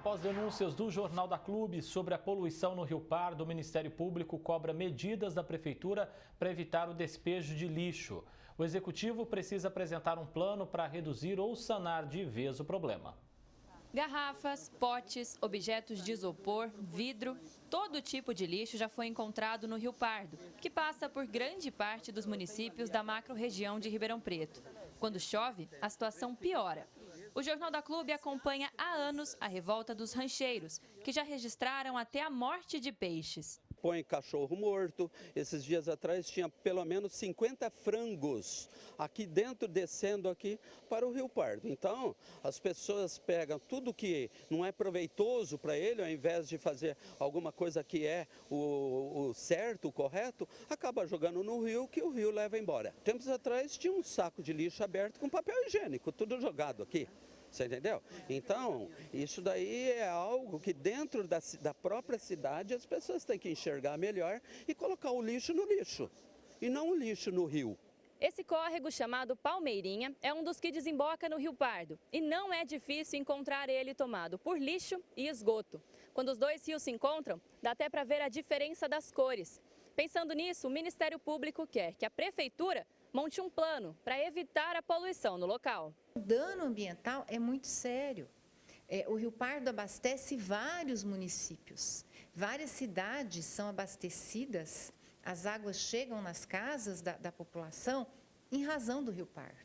Após denúncias do Jornal da Clube sobre a poluição no Rio Pardo, o Ministério Público cobra medidas da Prefeitura para evitar o despejo de lixo. O Executivo precisa apresentar um plano para reduzir ou sanar de vez o problema. Garrafas, potes, objetos de isopor, vidro, todo tipo de lixo já foi encontrado no Rio Pardo, que passa por grande parte dos municípios da macro-região de Ribeirão Preto. Quando chove, a situação piora. O Jornal da Clube acompanha há anos a revolta dos rancheiros, que já registraram até a morte de peixes. Põe cachorro morto. Esses dias atrás tinha pelo menos 50 frangos aqui dentro, descendo aqui para o Rio Pardo. Então, as pessoas pegam tudo que não é proveitoso para ele, ao invés de fazer alguma coisa que é o certo, o correto, acaba jogando no rio, que o rio leva embora. Tempos atrás tinha um saco de lixo aberto com papel higiênico, tudo jogado aqui. Você entendeu? Então, isso daí é algo que dentro da própria cidade as pessoas têm que enxergar melhor e colocar o lixo no lixo e não o lixo no rio. Esse córrego, chamado Palmeirinha, é um dos que desemboca no Rio Pardo e não é difícil encontrar ele tomado por lixo e esgoto. Quando os dois rios se encontram, dá até para ver a diferença das cores. Pensando nisso, o Ministério Público quer que a Prefeitura monte um plano para evitar a poluição no local. O dano ambiental é muito sério. O Rio Pardo abastece vários municípios. Várias cidades são abastecidas, as águas chegam nas casas da população em razão do Rio Pardo.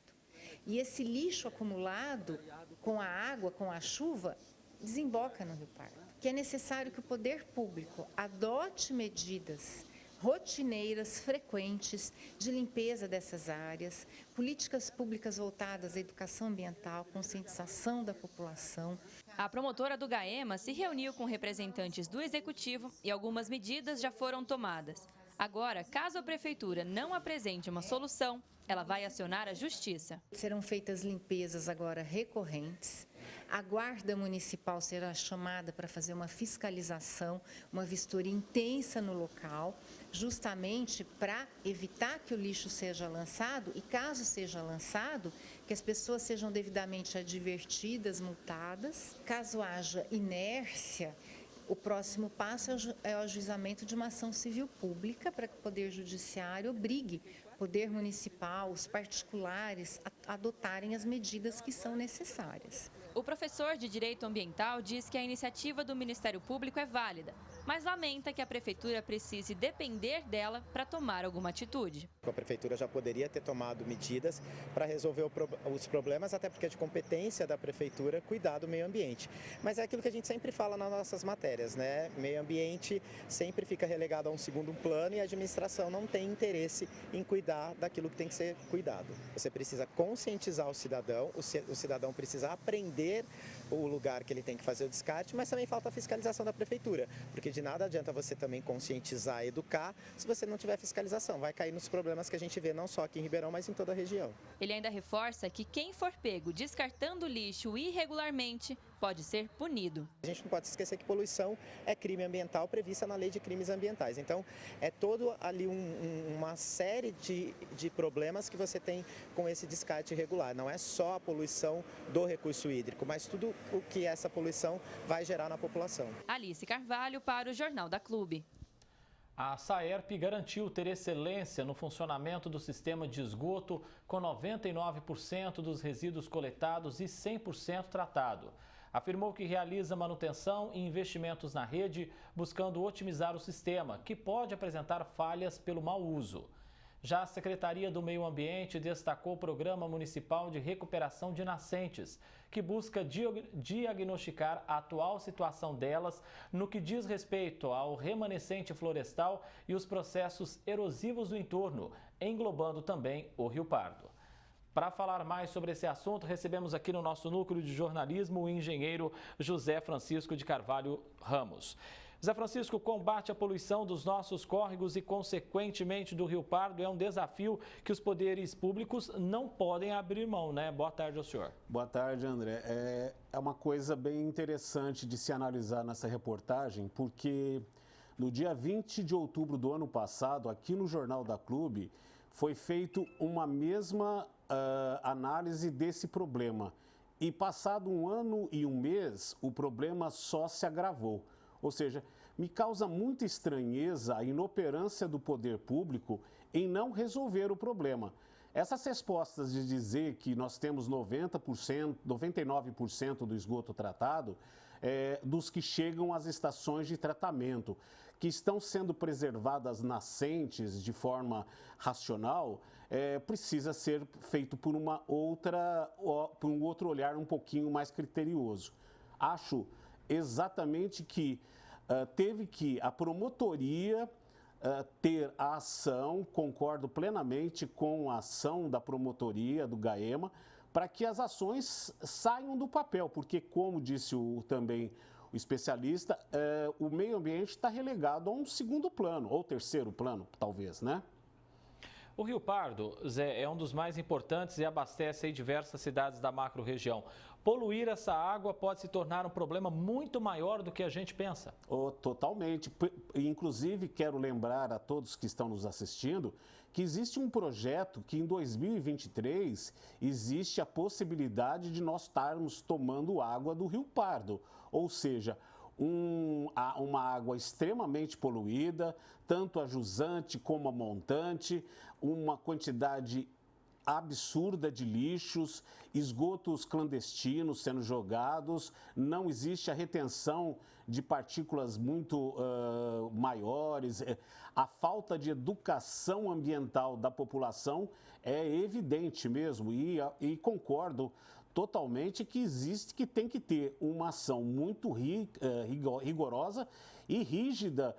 E esse lixo acumulado com a água, com a chuva, desemboca no Rio Pardo. Que é necessário que o poder público adote medidas rotineiras, frequentes, de limpeza dessas áreas, políticas públicas voltadas à educação ambiental, conscientização da população. A promotora do GAEMA se reuniu com representantes do Executivo e algumas medidas já foram tomadas. Agora, caso a Prefeitura não apresente uma solução, ela vai acionar a Justiça. Serão feitas limpezas agora recorrentes. A Guarda Municipal será chamada para fazer uma fiscalização, uma vistoria intensa no local, justamente para evitar que o lixo seja lançado e, caso seja lançado, que as pessoas sejam devidamente advertidas, multadas. Caso haja inércia, o próximo passo é o ajuizamento de uma ação civil pública para que o Poder Judiciário obrigue o Poder Municipal, os particulares, a adotarem as medidas que são necessárias. O professor de Direito Ambiental diz que a iniciativa do Ministério Público é válida, mas lamenta que a Prefeitura precise depender dela para tomar alguma atitude. A Prefeitura já poderia ter tomado medidas para resolver os problemas, até porque é de competência da Prefeitura cuidar do meio ambiente. Mas é aquilo que a gente sempre fala nas nossas matérias, né? Meio ambiente sempre fica relegado a um segundo plano e a administração não tem interesse em cuidar daquilo que tem que ser cuidado. Você precisa conscientizar o cidadão precisa aprender o lugar que ele tem que fazer o descarte, mas também falta a fiscalização da Prefeitura, porque de nada adianta você também conscientizar, educar, se você não tiver fiscalização. Vai cair nos problemas que a gente vê não só aqui em Ribeirão, mas em toda a região. Ele ainda reforça que quem for pego descartando lixo irregularmente pode ser punido. A gente não pode esquecer que poluição é crime ambiental prevista na Lei de Crimes Ambientais. Então, é todo ali uma série de problemas que você tem com esse descarte irregular. Não é só a poluição do recurso hídrico, mas tudo o que essa poluição vai gerar na população. Alice Carvalho para o Jornal da Clube. A Saerp garantiu ter excelência no funcionamento do sistema de esgoto, com 99% dos resíduos coletados e 100% tratado. Afirmou que realiza manutenção e investimentos na rede, buscando otimizar o sistema, que pode apresentar falhas pelo mau uso. Já a Secretaria do Meio Ambiente destacou o Programa Municipal de Recuperação de Nascentes, que busca diagnosticar a atual situação delas no que diz respeito ao remanescente florestal e os processos erosivos do entorno, englobando também o Rio Pardo. Para falar mais sobre esse assunto, recebemos aqui no nosso núcleo de jornalismo o engenheiro José Francisco de Carvalho Ramos. José Francisco, o combate à poluição dos nossos córregos e, consequentemente, do Rio Pardo é um desafio que os poderes públicos não podem abrir mão, né? Boa tarde ao senhor. Boa tarde, André. É uma coisa bem interessante de se analisar nessa reportagem, porque no dia 20 de outubro do ano passado, aqui no Jornal da Clube, foi feito uma mesma análise desse problema. E passado 1 ano e 1 mês, o problema só se agravou. Ou seja, me causa muita estranheza a inoperância do poder público em não resolver o problema. Essas respostas de dizer que nós temos 90%, 99% do esgoto tratado, dos que chegam às estações de tratamento, que estão sendo preservadas nascentes de forma racional, precisa ser feito por um outro olhar um pouquinho mais criterioso. Acho exatamente que teve que a promotoria ter a ação, concordo plenamente com a ação da promotoria, do GAEMA, para que as ações saiam do papel, porque, como disse também o especialista, o meio ambiente está relegado a um segundo plano, ou terceiro plano, talvez, né? O Rio Pardo, Zé, é um dos mais importantes e abastece aí diversas cidades da macro-região. Poluir essa água pode se tornar um problema muito maior do que a gente pensa. Totalmente. Inclusive, quero lembrar a todos que estão nos assistindo que existe um projeto que em 2023 existe a possibilidade de nós estarmos tomando água do Rio Pardo, ou seja, uma água extremamente poluída, tanto a jusante como a montante, uma quantidade absurda de lixos, esgotos clandestinos sendo jogados, não existe a retenção de partículas muito maiores, a falta de educação ambiental da população é evidente mesmo e concordo totalmente que tem que ter uma ação muito rigorosa e rígida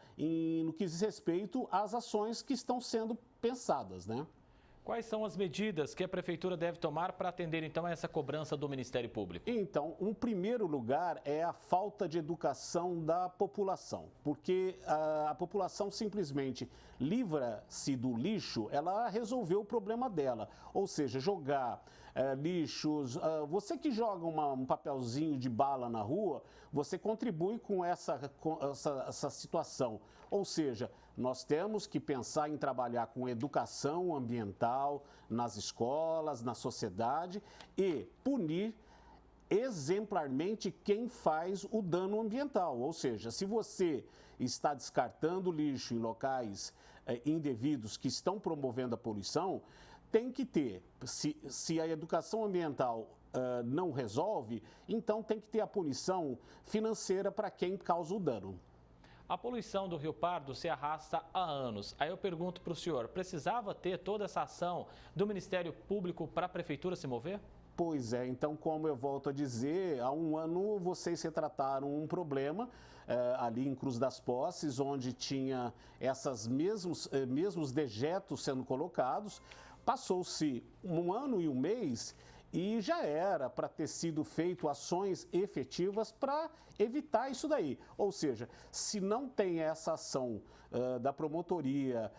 no que diz respeito às ações que estão sendo pensadas, né? Quais são as medidas que a Prefeitura deve tomar para atender, então, a essa cobrança do Ministério Público? Então, em primeiro lugar, é a falta de educação da população, porque a população simplesmente livra-se do lixo, ela resolveu o problema dela, ou seja, jogar lixos. Você que joga um papelzinho de bala na rua, você contribui com essa situação, ou seja, nós temos que pensar em trabalhar com educação ambiental nas escolas, na sociedade e punir exemplarmente quem faz o dano ambiental. Ou seja, se você está descartando lixo em locais indevidos que estão promovendo a poluição, tem que ter, se a educação ambiental não resolve, então tem que ter a punição financeira para quem causa o dano. A poluição do Rio Pardo se arrasta há anos. Aí eu pergunto para o senhor, precisava ter toda essa ação do Ministério Público para a Prefeitura se mover? Pois é, então, como eu volto a dizer, há 1 ano vocês retrataram um problema ali em Cruz das Posses, onde tinha esses mesmos dejetos sendo colocados. Passou-se 1 ano e 1 mês e já era para ter sido feito ações efetivas para evitar isso daí. Ou seja, se não tem essa ação da promotoria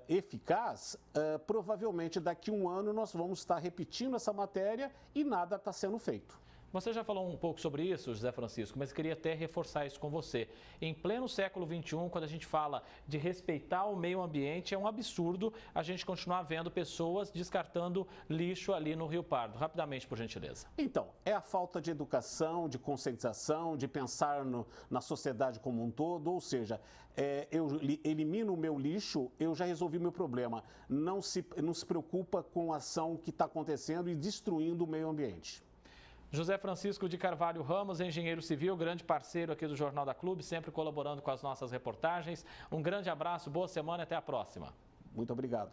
eficaz, provavelmente daqui a 1 ano nós vamos estar repetindo essa matéria e nada está sendo feito. Você já falou um pouco sobre isso, José Francisco, mas queria até reforçar isso com você. Em pleno século XXI, quando a gente fala de respeitar o meio ambiente, é um absurdo a gente continuar vendo pessoas descartando lixo ali no Rio Pardo. Rapidamente, por gentileza. Então, é a falta de educação, de conscientização, de pensar na sociedade como um todo, ou seja, eu elimino o meu lixo, eu já resolvi meu problema. Não se preocupa com a ação que está acontecendo e destruindo o meio ambiente. José Francisco de Carvalho Ramos, engenheiro civil, grande parceiro aqui do Jornal da Clube, sempre colaborando com as nossas reportagens. Um grande abraço, boa semana e até a próxima. Muito obrigado.